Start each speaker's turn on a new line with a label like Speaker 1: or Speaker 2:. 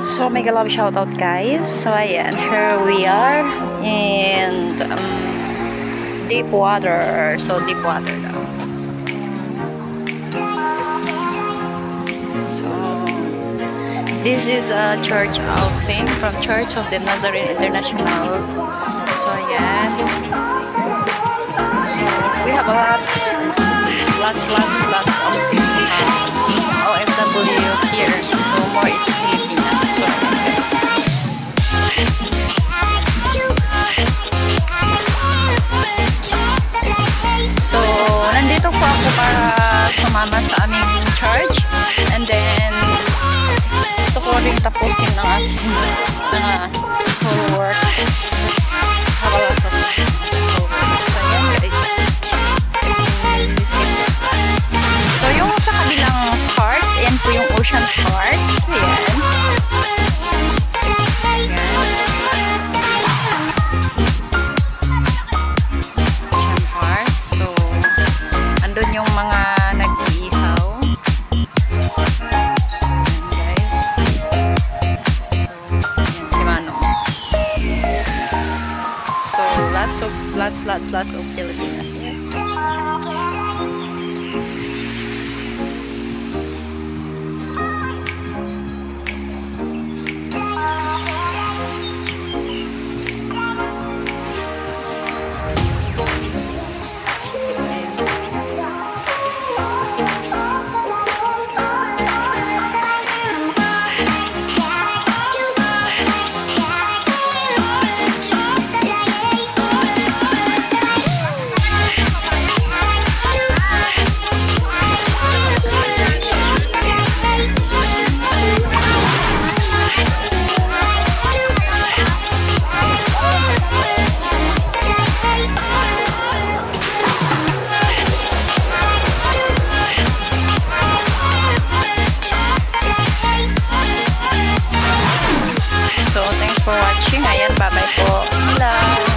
Speaker 1: So mega love shout out guys. So ayan, here we are in deep water. So deep water daw. So this is a church outing from Church of the Nazarene International. So ayan. So we have lots of OFW here. So more is Filipina. So nandito po ako para sumama sa aming church, and then gusto ko rin tapusin ng aking school works. Have a lot of school works. So yan guys. So yung sa kabilang part, yan po yung ocean part. So yan. Doon yung mga nag-iihaw. So, guys. So, yan si Manong. So, lots of Filipinas here. For watching. Ayan, bye-bye po. Bye.